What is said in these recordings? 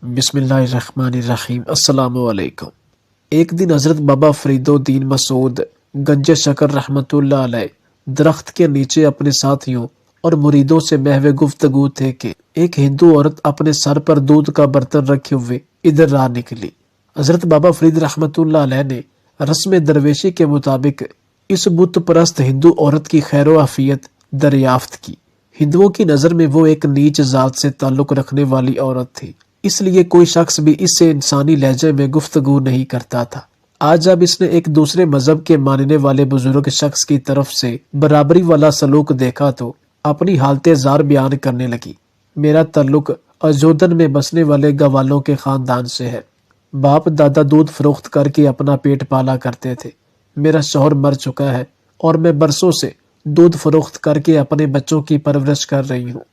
بسم اللہ الرحمن الرحیم۔ السلام علیکم۔ ایک دن حضرت بابا فرید الدین مسعود گنج شکر رحمۃ اللہ علیہ درخت کے نیچے اپنے ساتھیوں اور مریدوں سے محو گفتگو تھے کہ ایک ہندو عورت اپنے سر پر دودھ کا برتن رکھے ہوئے ادھر راہ نکلی۔ حضرت بابا فرید رحمۃ اللہ علیہ نے رسم درویشی کے مطابق اس بت پرست ہندو عورت کی خیر و عافیت دریافت کی۔ ہندوؤں کی نظر میں وہ ایک نیچ ذات سے تعلق رکھنے والی عورت تھی، اس لیے کوئی شخص بھی اس سے انسانی لہجے میں گفتگو نہیں کرتا تھا۔ آج جب اس نے ایک دوسرے مذہب کے ماننے والے بزرگ شخص کی طرف سے برابری والا سلوک دیکھا تو اپنی حالت زار بیان کرنے لگی۔ میرا تعلق اجودن میں بسنے والے گوالوں کے خاندان سے ہے۔ باپ دادا دودھ فروخت کر کے اپنا پیٹ پالا کرتے تھے۔ میرا شوہر مر چکا ہے اور میں برسوں سے دودھ فروخت کر کے اپنے بچوں کی پرورش کر رہی ہوں۔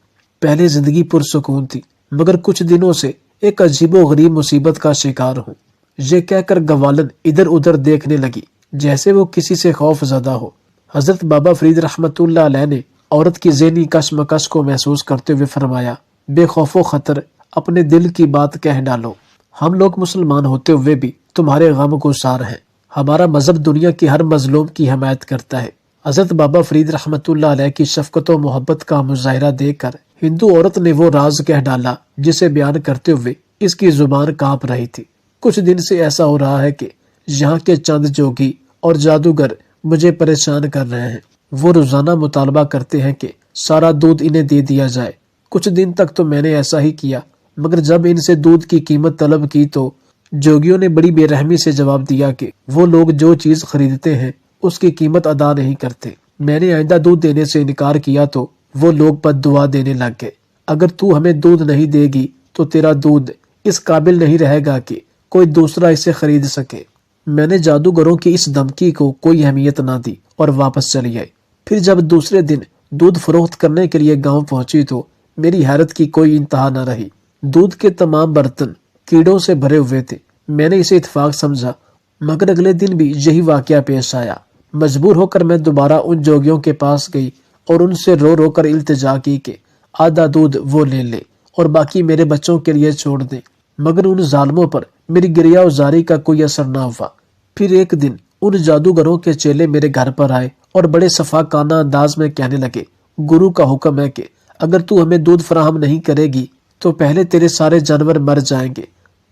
پہلے زندگی پرسکون تھی، مگر کچھ دنوں سے ایک عجیب و غریب مصیبت کا شکار ہوں۔ یہ کہہ کر گوالن ادھر ادھر دیکھنے لگی جیسے وہ کسی سے خوف زدہ ہو۔ حضرت بابا فرید رحمۃ اللہ علیہ نے عورت کی ذہنی کشمکش کو محسوس کرتے ہوئے فرمایا، بے خوف و خطر اپنے دل کی بات کہہ ڈالو۔ ہم لوگ مسلمان ہوتے ہوئے بھی تمہارے غم کو سار ہیں۔ ہمارا مذہب دنیا کی ہر مظلوم کی حمایت کرتا ہے۔ حضرت بابا فرید رحمۃ اللہ علیہ کی شفقت و محبت کا مظاہرہ دیکھ کر ہندو عورت نے وہ راز کہہ ڈالا جسے بیان کرتے ہوئے اس کی زبان کانپ رہی تھی۔ کچھ دن سے ایسا ہو رہا ہے کہ یہاں کے چند جوگی اور جادوگر مجھے پریشان کر رہے ہیں۔ وہ روزانہ مطالبہ کرتے ہیں کہ سارا دودھ انہیں دے دیا جائے۔ کچھ دن تک تو میں نے ایسا ہی کیا، مگر جب ان سے دودھ کی قیمت طلب کی تو جوگیوں نے بڑی بے رحمی سے جواب دیا کہ وہ لوگ جو چیز خریدتے ہیں اس کی قیمت ادا نہیں کرتے۔ میں نے آئندہ دودھ دینے سے انکار کیا تو وہ لوگ بد دعا دینے لگ گئے۔ اگر تو ہمیں دودھ نہیں دے گی تو تیرا دودھ اس قابل نہیں رہے گا کہ کوئی دوسرا اسے خرید سکے۔ میں نے جادوگروں کی اس دھمکی کو کوئی اہمیت نہ دی اور واپس چلی آئی۔ پھر جب دوسرے دن دودھ فروخت کرنے کے لیے گاؤں پہنچی تو میری حیرت کی کوئی انتہا نہ رہی۔ دودھ کے تمام برتن کیڑوں سے بھرے ہوئے تھے۔ میں نے اسے اتفاق سمجھا، مگر اگلے دن بھی یہی واقعہ پیش آیا۔ مجبور ہو کر میں دوبارہ ان جوگیوں کے پاس گئی اور ان سے رو رو کر التجا کی کہ آدھا دودھ وہ لے لے اور باقی میرے بچوں کے لیے چھوڑ دیں، مگر ان ظالموں پر میری گریہ وزاری کا کوئی اثر نہ ہوا۔ پھر ایک دن ان جادوگروں کے چیلے میرے گھر پر آئے اور بڑے صفاقانہ انداز میں کہنے لگے، گرو کا حکم ہے کہ اگر تو ہمیں دودھ فراہم نہیں کرے گی تو پہلے تیرے سارے جانور مر جائیں گے،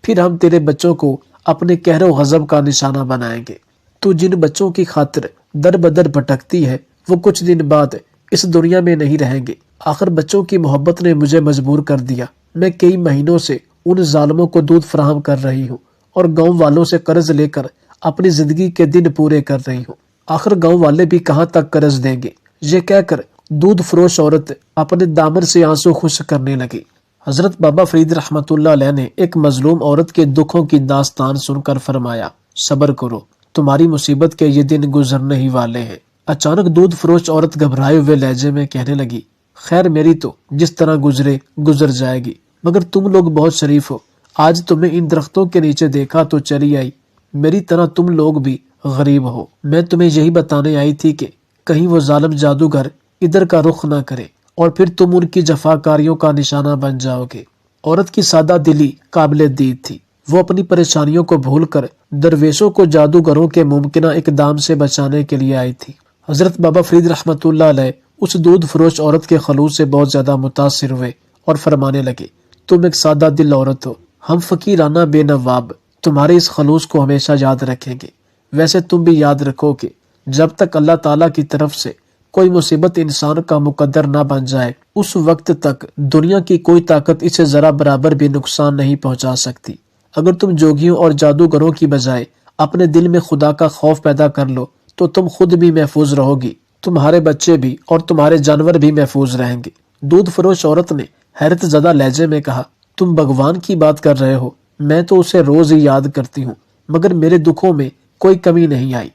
پھر ہم تیرے بچوں کو اپنے قہر و غضب کا نشانہ بنائیں گے۔ تو جن بچوں کی خاطر در بدر بھٹکتی ہے وہ کچھ دن بعد اس دنیا میں نہیں رہیں گے۔ آخر بچوں کی محبت نے مجھے مجبور کر دیا۔ میں کئی مہینوں سے ان ظالموں کو دودھ فراہم کر رہی ہوں اور گاؤں والوں سے قرض لے کر اپنی زندگی کے دن پورے کر رہی ہوں۔ آخر گاؤں والے بھی کہاں تک قرض دیں گے؟ یہ کہہ کر دودھ فروش عورت اپنے دامن سے آنسو خشک کرنے لگی۔ حضرت بابا فرید رحمۃ اللہ علیہ نے ایک مظلوم عورت کے دکھوں کی داستان سن کر فرمایا، صبر کرو، تمہاری مصیبت کے یہ دن گزرنے ہی والے ہیں۔ اچانک دودھ فروش عورت گھبرائے ہوئے لہجے میں کہنے لگی، خیر میری تو جس طرح گزرے گزر جائے گی، مگر تم لوگ بہت شریف ہو، آج تمہیں ان درختوں کے نیچے دیکھا تو چلی آئی۔ میری طرح تم لوگ بھی غریب ہو۔ میں تمہیں یہی بتانے آئی تھی کہ کہیں وہ ظالم جادوگر ادھر کا رخ نہ کرے اور پھر تم ان کی جفاکاریوں کا نشانہ بن جاؤ گے۔ عورت کی سادہ دلی قابل دید تھی۔ وہ اپنی پریشانیوں کو بھول کر درویشوں کو جادوگروں کے ممکنہ اقدام سے بچانے کے لیے آئی تھی۔ حضرت بابا فرید رحمۃ اللہ علیہ اس دودھ فروش عورت کے خلوص سے بہت زیادہ متاثر ہوئے اور فرمانے لگے، تم ایک سادہ دل عورت ہو، ہم فقیرانہ بے نواب تمہارے اس خلوص کو ہمیشہ یاد رکھیں گے۔ ویسے تم بھی یاد رکھو کہ جب تک اللہ تعالیٰ کی طرف سے کوئی مصیبت انسان کا مقدر نہ بن جائے اس وقت تک دنیا کی کوئی طاقت اسے ذرا برابر بھی نقصان نہیں پہنچا سکتی۔ اگر تم جوگیوں اور جادوگروں کی بجائے اپنے دل میں خدا کا خوف پیدا کر لو تو تم خود بھی محفوظ رہو گی، تمہارے بچے بھی اور تمہارے جانور بھی محفوظ رہیں گے۔ دودھ فروش عورت نے حیرت زدہ لہجے میں کہا، تم بھگوان کی بات کر رہے ہو، میں تو اسے روز ہی یاد کرتی ہوں، مگر میرے دکھوں میں کوئی کمی نہیں آئی۔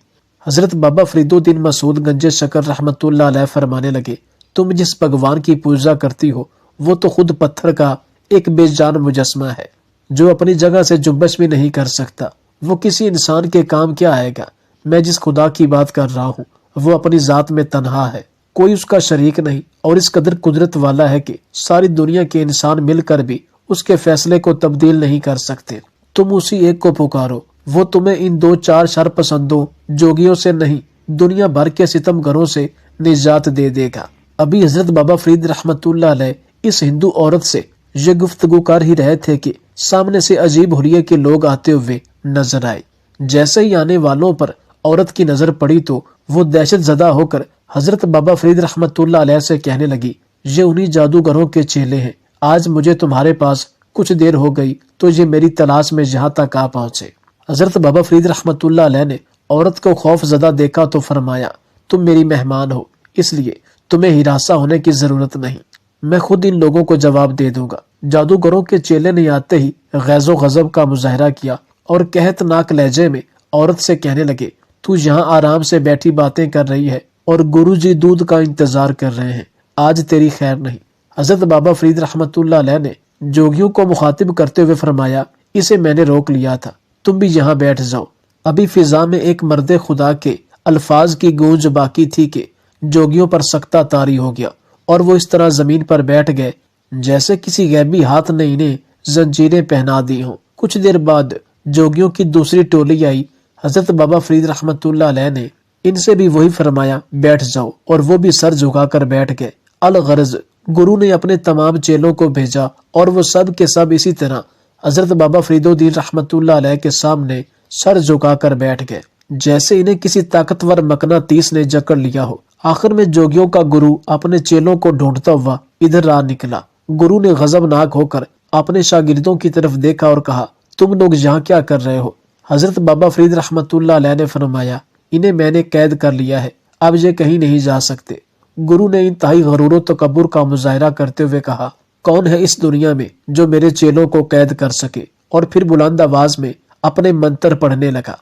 حضرت بابا فرید الدین مسعود گنج شکر رحمۃ اللہ علیہ فرمانے لگے، تم جس بھگوان کی پوجا کرتی ہو وہ تو خود پتھر کا ایک بے جان مجسمہ ہے جو اپنی جگہ سے جنبش بھی نہیں کر سکتا۔ وہ کسی انسان کے کام کیا آئے گا؟ میں جس خدا کی بات کر رہا ہوں وہ اپنی ذات میں تنہا ہے، کوئی اس کا شریک نہیں، اور اس قدر قدرت والا ہے کہ ساری دنیا کے انسان مل کر بھی اس کے فیصلے کو تبدیل نہیں کر سکتے۔ تم اسی ایک کو پکارو، وہ تمہیں ان 2-4 شر پسندوں جوگیوں سے نہیں، دنیا بھر کے ستم گھروں سے نجات دے دے گا۔ ابھی حضرت بابا فرید رحمت اللہ علیہ اس ہندو عورت سے یہ گفتگو کر ہی رہے تھے کہ سامنے سے عجیب حلیے کے لوگ آتے ہوئے نظر آئے۔ جیسے ہی آنے والوں پر عورت کی نظر پڑی تو وہ دہشت زدہ ہو کر حضرت بابا فرید رحمت اللہ علیہ سے کہنے لگی، یہ انہی جادوگروں کے چیلے ہیں، آج مجھے تمہارے پاس کچھ دیر ہو گئی تو یہ میری تلاش میں یہاں تک آ پہنچے۔ حضرت بابا فرید رحمت اللہ علیہ نے عورت کو خوف زدہ دیکھا تو فرمایا، تم میری مہمان ہو، اس لیے تمہیں ہراساں ہونے کی ضرورت نہیں، میں خود ان لوگوں کو جواب دے دوں گا۔ جادوگروں کے چیلے نے آتے ہی غیظ و غضب کا مظاہرہ کیا اور قحط ناک لہجے میں عورت سے کہنے لگے، تو یہاں آرام سے بیٹھی باتیں کر رہی ہے اور گرو جی دودھ کا انتظار کر رہے ہیں، آج تیری خیر نہیں۔ حضرت بابا فرید رحمت اللہ علیہ نے جوگیوں کو مخاطب کرتے ہوئے فرمایا، اسے میں نے روک لیا تھا، تم بھی یہاں بیٹھ جاؤ۔ ابھی فضا میں ایک مرد خدا کے الفاظ کی گونج باقی تھی کہ جوگیوں پر سکتہ طاری ہو گیا اور وہ اس طرح زمین پر بیٹھ گئے جیسے کسی غیبی ہاتھ نے انہیں زنجیریں پہنا دی ہوں۔ کچھ دیر بعد جوگیوں کی دوسری ٹولی آئی۔ حضرت بابا فرید رحمت اللہ علیہ نے ان سے بھی وہی فرمایا، بیٹھ جاؤ، اور وہ بھی سر جھکا کر بیٹھ گئے۔ الغرض گرو نے اپنے تمام چیلوں کو بھیجا اور وہ سب کے سب اسی طرح حضرت بابا فرید الدین رحمت اللہ علیہ کے سامنے سر جھکا کر بیٹھ گئے جیسے انہیں کسی طاقتور مقناطیس نے جکڑ لیا ہو۔ آخر میں جوگیوں کا گرو اپنے چیلوں کو ڈھونڈتا ہوا ادھر آ نکلا۔ گرو نے غضبناک ہو کر اپنے شاگردوں کی طرف دیکھا اور کہا، تم لوگ یہاں کیا کر رہے ہو؟ حضرت بابا فرید رحمت اللہ علیہ نے فرمایا، انہیں میں نے قید کر لیا ہے، اب یہ کہیں نہیں جا سکتے۔ گرو نے انتہائی غرور و تکبر کا مظاہرہ کرتے ہوئے کہا، کون ہے اس دنیا میں جو میرے چیلوں کو قید کر سکے؟ اور پھر بلند آواز میں اپنے منتر پڑھنے لگا۔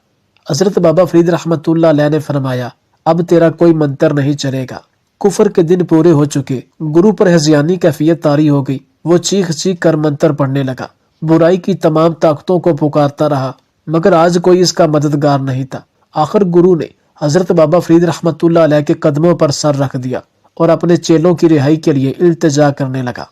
حضرت بابا فرید رحمت اللہ علیہ نے فرمایا، اب تیرا کوئی منتر نہیں چلے گا، کفر کے دن پورے ہو چکے۔ گرو پر ہذیانی کیفیت طاری ہو گئی، وہ چیخ چیخ کر منتر پڑھنے لگا، برائی کی تمام طاقتوں کو پکارتا رہا، مگر آج کوئی اس کا مددگار نہیں تھا۔ آخر گرو نے حضرت بابا فرید رحمت اللہ علیہ کے قدموں پر سر رکھ دیا اور اپنے چیلوں کی رہائی کے لیے التجا کرنے لگا۔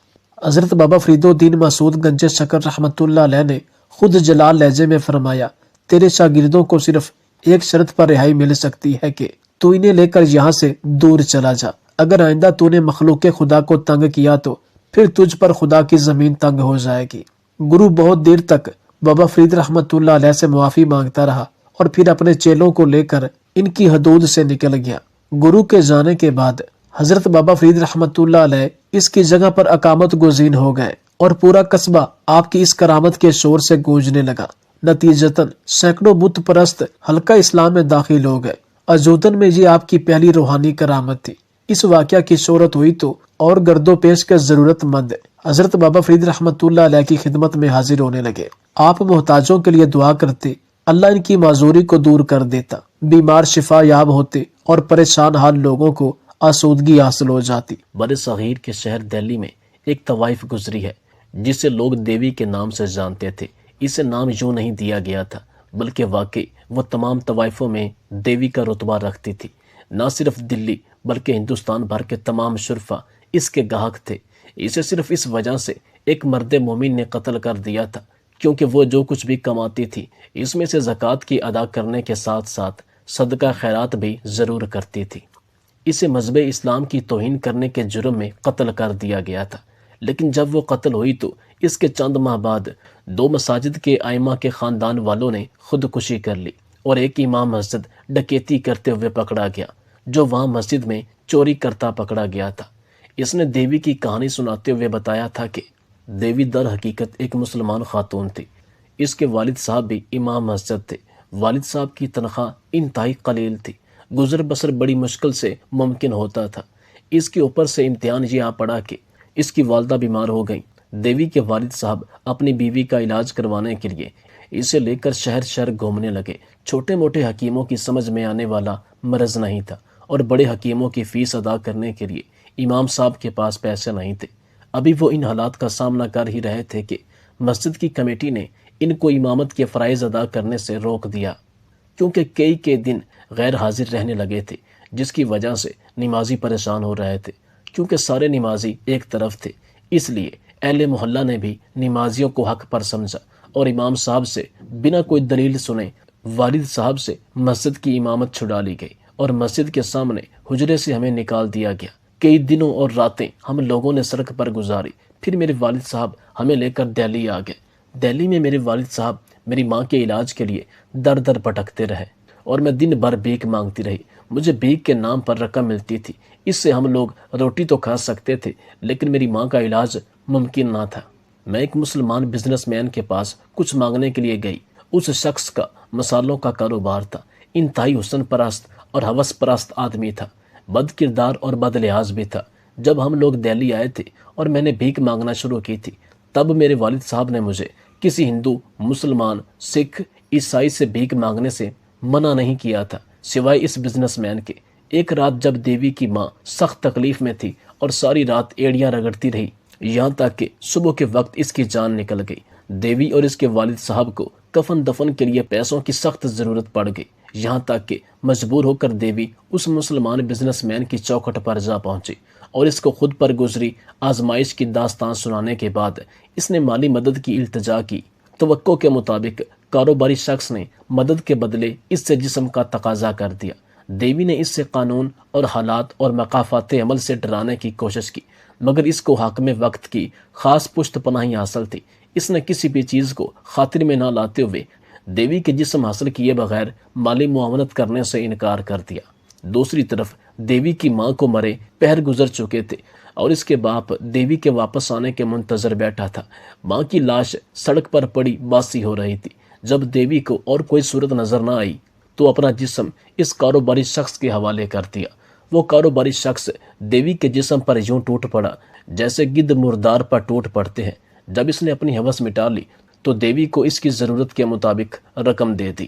حضرت بابا فرید الدین مسعود گنج شکر رحمت اللہ علیہ نے خود جلال لہجے میں فرمایا، تیرے شاگردوں کو صرف ایک شرط پر رہائی مل سکتی ہے کہ تو انہیں لے کر یہاں سے دور چلا جا، اگر آئندہ تو نے مخلوق خدا کو تنگ کیا تو پھر تجھ پر خدا کی زمین تنگ ہو جائے گی۔ گرو بہت دیر تک بابا فرید رحمت اللہ علیہ سے معافی مانگتا رہا اور پھر اپنے چیلوں کو لے کر ان کی حدود سے نکل گیا۔ گرو کے جانے کے بعد حضرت بابا فرید رحمت اللہ علیہ اس کی جگہ پر اقامت گزین ہو گئے اور پورا قصبہ آپ کی اس کرامت کے شور سے گونجنے لگا۔ نتیجتاً سینکڑوں بت پرست حلقہ اسلام میں داخل ہو گئے۔ اجودن میں یہ آپ کی پہلی روحانی کرامت تھی۔ اس واقعہ کی شہرت ہوئی تو اور گرد و پیش کے ضرورت مند حضرت بابا فرید رحمت اللہ علیہ کی خدمت میں حاضر ہونے لگے۔ آپ محتاجوں کے لیے دعا کرتے، اللہ ان کی معذوری کو دور کر دیتا، بیمار شفا یاب ہوتے اور پریشان حال لوگوں کو آسودگی حاصل ہو جاتی۔ بر صغیر کے شہر دہلی میں ایک طوائف گزری ہے جسے لوگ دیوی کے نام سے جانتے تھے۔ اسے نام یوں نہیں دیا گیا تھا بلکہ واقعی وہ تمام طوائفوں میں دیوی کا رتبہ رکھتی تھی۔ نہ صرف دلی بلکہ ہندوستان بھر کے تمام شرفا اس کے گاہک تھے۔ اسے صرف اس وجہ سے ایک مرد مومن نے قتل کر دیا تھا کیونکہ وہ جو کچھ بھی کماتی تھی اس میں سے زکوٰۃ کی ادا کرنے کے ساتھ ساتھ صدقہ خیرات بھی ضرور کرتی تھی۔ اسے مذہب اسلام کی توہین کرنے کے جرم میں قتل کر دیا گیا تھا، لیکن جب وہ قتل ہوئی تو اس کے چند ماہ بعد 2 مساجد کے ائمہ کے خاندان والوں نے خودکشی کر لی اور ایک امام مسجد ڈکیتی کرتے ہوئے پکڑا گیا جو وہاں مسجد میں چوری کرتا پکڑا گیا تھا۔ اس نے دیوی کی کہانی سناتے ہوئے بتایا تھا کہ دیوی در حقیقت ایک مسلمان خاتون تھی۔ اس کے والد صاحب بھی امام مسجد تھے۔ والد صاحب کی تنخواہ انتہائی قلیل تھی، گزر بسر بڑی مشکل سے ممکن ہوتا تھا۔ اس کے اوپر سے امتحان یہ آ پڑا کہ اس کی والدہ بیمار ہو گئیں۔ دیوی کے والد صاحب اپنی بیوی کا علاج کروانے کے لیے اسے لے کر شہر شہر گھومنے لگے۔ چھوٹے موٹے حکیموں کی سمجھ میں آنے والا مرض نہیں تھا اور بڑے حکیموں کی فیس ادا کرنے کے لیے امام صاحب کے پاس پیسے نہیں تھے۔ ابھی وہ ان حالات کا سامنا کر ہی رہے تھے کہ مسجد کی کمیٹی نے ان کو امامت کے فرائض ادا کرنے سے روک دیا کیونکہ کئی دن غیر حاضر رہنے لگے تھے، جس کی وجہ سے نمازی پریشان ہو رہے تھے۔ کیونکہ سارے نمازی ایک طرف تھے اس لیے اہل محلہ نے بھی نمازیوں کو حق پر سمجھا اور امام صاحب سے بنا کوئی دلیل سنے والد صاحب سے مسجد کی امامت چھڑا لی گئی اور مسجد کے سامنے حجرے سے ہمیں نکال دیا گیا۔ کئی دنوں اور راتیں ہم لوگوں نے سڑک پر گزاری۔ پھر میرے والد صاحب ہمیں لے کر دہلی آ گئے۔ دہلی میں میرے والد صاحب میری ماں کے علاج کے لیے در در بھٹکتے رہے اور میں دن بھر بھیک مانگتی رہی۔ مجھے بھیک کے نام پر رقم ملتی تھی، اس سے ہم لوگ روٹی تو کھا سکتے تھے، لیکن میری ماں کا علاج ممکن نہ تھا۔ میں ایک مسلمان بزنس مین کے پاس کچھ مانگنے کے لیے گئی۔ اس شخص کا مسالوں کا کاروبار تھا، انتہائی حسن پرست اور ہوس پرست آدمی تھا، بد کردار اور بد لحاظ بھی تھا۔ جب ہم لوگ دہلی آئے تھے اور میں نے بھیک مانگنا شروع کی تھی، تب میرے والد صاحب نے مجھے کسی ہندو، مسلمان، سکھ، عیسائی سے بھیک مانگنے سے منع نہیں کیا تھا، سوائے اس بزنس مین کے۔ ایک رات جب دیوی کی ماں سخت تکلیف میں تھی اور ساری رات ایڑیاں رگڑتی رہی، یہاں تک کہ صبح کے وقت اس کی جان نکل گئی۔ دیوی اور اس کے والد صاحب کو کفن دفن کے لیے پیسوں کی سخت ضرورت پڑ گئی، یہاں تک کہ مجبور ہو کر دیوی اس مسلمان بزنس مین کی چوکھٹ پر جا پہنچی اور اس کو خود پر گزری آزمائش کی داستان سنانے کے بعد اس نے مالی مدد کی التجا کی۔ توقع کے مطابق کاروباری شخص نے مدد کے بدلے اس سے جسم کا تقاضا کر دیا۔ دیوی نے اس سے قانون اور حالات اور مقافات عمل سے ڈرانے کی کوشش کی، مگر اس کو حاکم وقت کی خاص پشت پناہی حاصل تھی۔ اس نے کسی بھی چیز کو خاطر میں نہ لاتے ہوئے دیوی کے جسم حاصل کیے بغیر مالی معاونت کرنے سے انکار کر دیا۔ دوسری طرف دیوی کی ماں کو مرے پہر گزر چکے تھے اور اس کے باپ دیوی کے واپس آنے کے منتظر بیٹھا تھا۔ ماں کی لاش سڑک پر پڑی باسی ہو رہی تھی۔ جب دیوی کو اور کوئی صورت نظر نہ آئی تو اپنا جسم اس کاروباری شخص کے حوالے کر دیا۔ وہ کاروباری شخص دیوی کے جسم پر یوں ٹوٹ پڑا جیسے گدھ مردار پر ٹوٹ پڑتے ہیں۔ جب اس نے اپنی ہوس مٹا لی تو دیوی کو اس کی ضرورت کے مطابق رقم دے دی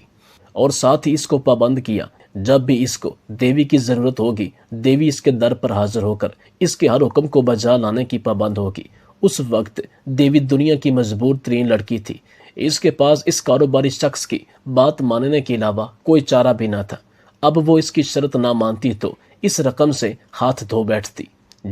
اور ساتھ ہی اس کو پابند کیا، جب بھی اس کو دیوی کی ضرورت ہوگی دیوی اس کے در پر حاضر ہو کر اس کے ہر حکم کو بجا لانے کی پابند ہوگی۔ اس وقت دیوی دنیا کی مجبور ترین لڑکی تھی، اس کے پاس اس کاروباری شخص کی بات ماننے کے علاوہ کوئی چارہ بھی نہ تھا۔ اب وہ اس کی شرط نہ مانتی تو اس رقم سے ہاتھ دھو بیٹھتی،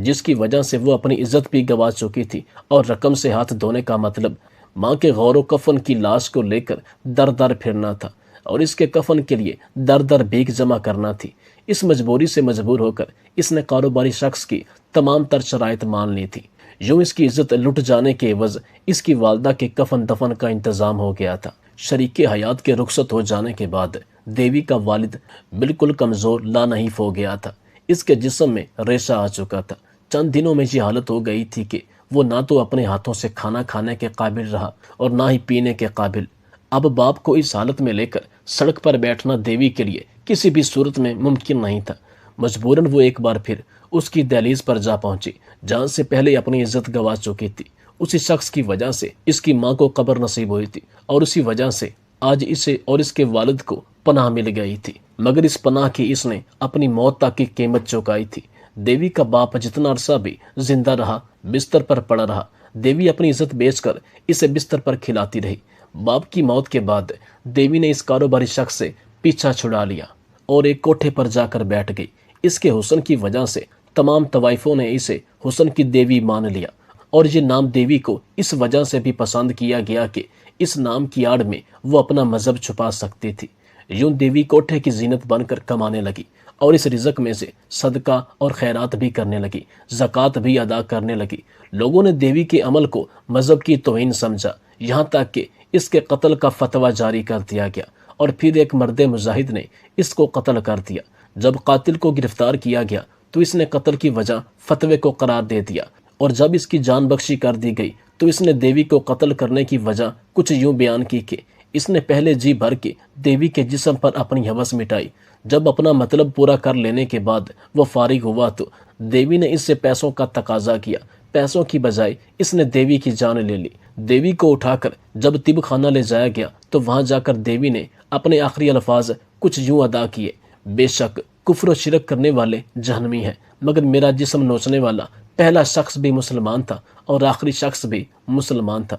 جس کی وجہ سے وہ اپنی عزت بھی گوا چکی تھی، اور رقم سے ہاتھ دھونے کا مطلب ماں کے غور و کفن کی لاش کو لے کر در در پھرنا تھا اور اس کے کفن کے لیے در در بھیک جمع کرنا تھی۔ اس مجبوری سے مجبور ہو کر اس نے کاروباری شخص کی تمام تر شرائط مان لی تھی۔ یوں اس کی عزت لٹ جانے کے عوض اس کی والدہ کے کفن دفن کا انتظام ہو گیا تھا۔ شریک حیات کے رخصت ہو جانے کے بعد دیوی کا والد بالکل کمزور لانحیف ہو گیا تھا، اس کے جسم میں ریشہ آ چکا تھا۔ چند دنوں میں یہ حالت ہو گئی تھی کہ وہ نہ تو اپنے ہاتھوں سے کھانا کھانے کے قابل رہا اور نہ ہی پینے کے قابل۔ اب باپ کو اس حالت میں لے کر سڑک پر بیٹھنا دیوی کے لیے کسی بھی صورت میں ممکن نہیں تھا۔ مجبوراً وہ ایک بار پھر اس کی دہلیز پر جا پہنچی جہاں سے پہلے اپنی عزت گوا چکی تھی۔ اسی شخص کی وجہ سے اس کی ماں کو قبر نصیب ہوئی تھی اور اسی وجہ سے آج اسے اور اس کے والد کو پناہ مل گئی تھی، مگر اس پناہ کی اس نے اپنی موت تک کی قیمت چکائی تھی۔ دیوی کا باپ جتنا عرصہ بھی زندہ رہا بستر پر پڑا رہا۔ دیوی اپنی عزت بیچ کر اسے بستر پر کھلاتی رہی۔ باپ کی موت کے بعد دیوی نے اس کاروباری شخص سے پیچھا چھڑا لیا اور ایک کوٹھے پر جا کر بیٹھ گئی۔ اس کے حسن کی وجہ سے تمام طوائفوں نے اسے حسن کی دیوی مان لیا، اور یہ نام دیوی کو اس وجہ سے بھی پسند کیا گیا کہ اس نام کی آڑ میں وہ اپنا مذہب چھپا سکتی تھی۔ یوں دیوی کوٹھے کی زینت بن کر کمانے لگی اور اس رزق میں سے صدقہ اور خیرات بھی کرنے لگی، زکوٰۃ بھی ادا کرنے لگی۔ لوگوں نے دیوی کے عمل کو مذہب کی توہین سمجھا، یہاں تک کہ اس کے قتل کا فتویٰ جاری کر دیا گیا، اور پھر ایک مرد مجاہد نے اس کو قتل کر دیا۔ جب قاتل کو گرفتار کیا گیا تو اس نے قتل کی وجہ فتوے کو قرار دے دیا، اور جب اس کی جان بخشی کر دی گئی تو اس نے دیوی کو قتل کرنے کی وجہ کچھ یوں بیان کی کہ اس نے پہلے جی بھر کے دیوی کے جسم پر اپنی ہوس مٹائی۔ جب اپنا مطلب پورا کر لینے کے بعد وہ فارغ ہوا تو دیوی نے اس سے پیسوں کا تقاضا کیا۔ پیسوں کی بجائے اس نے دیوی کی جان لے لی۔ دیوی کو اٹھا کر جب طب خانہ لے جایا گیا تو وہاں جا کر دیوی نے اپنے آخری الفاظ کچھ یوں ادا کیے: بے شک کفر و شرک کرنے والے جہنمی ہیں، مگر میرا جسم نوچنے والا پہلا شخص بھی مسلمان تھا اور آخری شخص بھی مسلمان تھا۔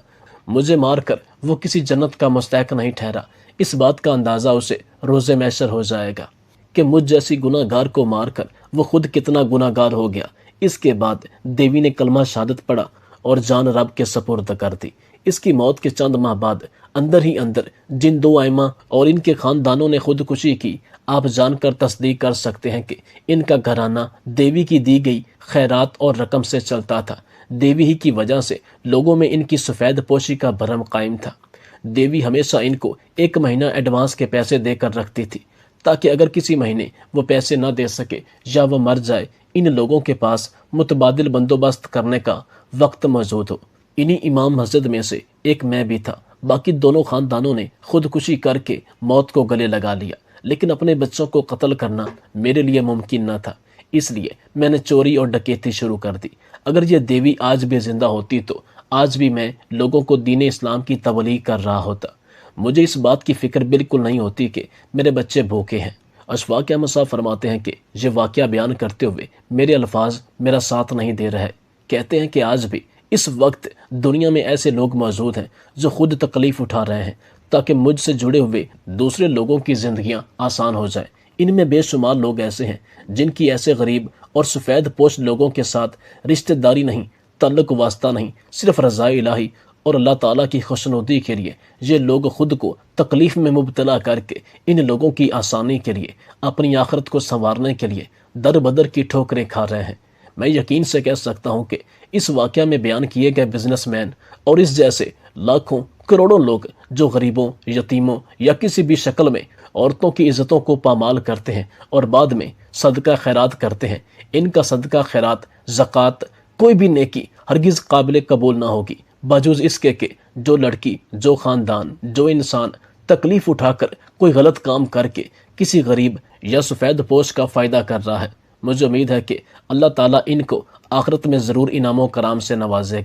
مجھے مار کر وہ کسی جنت کا مستحق نہیں ٹھہرا۔ اس بات کا اندازہ اسے روز محشر ہو جائے گا کہ مجھ جیسی گناہ گار کو مار کر وہ خود کتنا گناہ گار ہو گیا۔ اس کے بعد دیوی نے کلمہ شہادت پڑھا اور جان رب کے سپرد کر دی۔ اس کی موت کے چند ماہ بعد اندر ہی اندر جن دو ائمہ اور ان کے خاندانوں نے خودکشی کی، آپ جان کر تصدیق کر سکتے ہیں کہ ان کا گھرانہ دیوی کی دی گئی خیرات اور رقم سے چلتا تھا۔ دیوی ہی کی وجہ سے لوگوں میں ان کی سفید پوشی کا بھرم قائم تھا۔ دیوی ہمیشہ ان کو 1 مہینہ ایڈوانس کے پیسے دے کر رکھتی تھی، تاکہ اگر کسی مہینے وہ پیسے نہ دے سکے یا وہ مر جائے، ان لوگوں کے پاس متبادل بندوبست کرنے کا وقت موجود ہو۔ انہی امام مسجد میں سے ایک میں بھی تھا۔ باقی دونوں خاندانوں نے خودکشی کر کے موت کو گلے لگا لیا، لیکن اپنے بچوں کو قتل کرنا میرے لیے ممکن نہ تھا، اس لیے میں نے چوری اور ڈکیتی شروع کر دی۔ اگر یہ دیوی آج بھی زندہ ہوتی تو آج بھی میں لوگوں کو دین اسلام کی تبلیغ کر رہا ہوتا۔ مجھے اس بات کی فکر بالکل نہیں ہوتی کہ میرے بچے بھوکے ہیں۔ اشفاق احمد صاحب فرماتے ہیں کہ یہ واقعہ بیان کرتے ہوئے میرے الفاظ میرا ساتھ نہیں دے رہے۔ کہتے ہیں کہ آج بھی اس وقت دنیا میں ایسے لوگ موجود ہیں جو خود تکلیف اٹھا رہے ہیں تاکہ مجھ سے جڑے ہوئے دوسرے لوگوں کی زندگیاں آسان ہو جائیں۔ ان میں بے شمار لوگ ایسے ہیں جن کی ایسے غریب اور سفید پوش لوگوں کے ساتھ رشتہ داری نہیں، تعلق واسطہ نہیں، صرف رضا الہی اور اللہ تعالیٰ کی خوشنودی کے لیے یہ لوگ خود کو تکلیف میں مبتلا کر کے ان لوگوں کی آسانی کے لیے، اپنی آخرت کو سنوارنے کے لیے در بدر کی ٹھوکریں کھا رہے ہیں۔ میں یقین سے کہہ سکتا ہوں کہ اس واقعہ میں بیان کیے گئے بزنس مین اور اس جیسے لاکھوں کروڑوں لوگ جو غریبوں، یتیموں یا کسی بھی شکل میں عورتوں کی عزتوں کو پامال کرتے ہیں اور بعد میں صدقہ خیرات کرتے ہیں، ان کا صدقہ خیرات، زکوٰۃ، کوئی بھی نیکی ہرگز قابل قبول نہ ہوگی، باوجود اس کے کہ جو لڑکی، جو خاندان، جو انسان تکلیف اٹھا کر کوئی غلط کام کر کے کسی غریب یا سفید پوش کا فائدہ کر رہا ہے۔ مجھے امید ہے کہ اللہ تعالیٰ ان کو آخرت میں ضرور انعام و کرام سے نوازے گا۔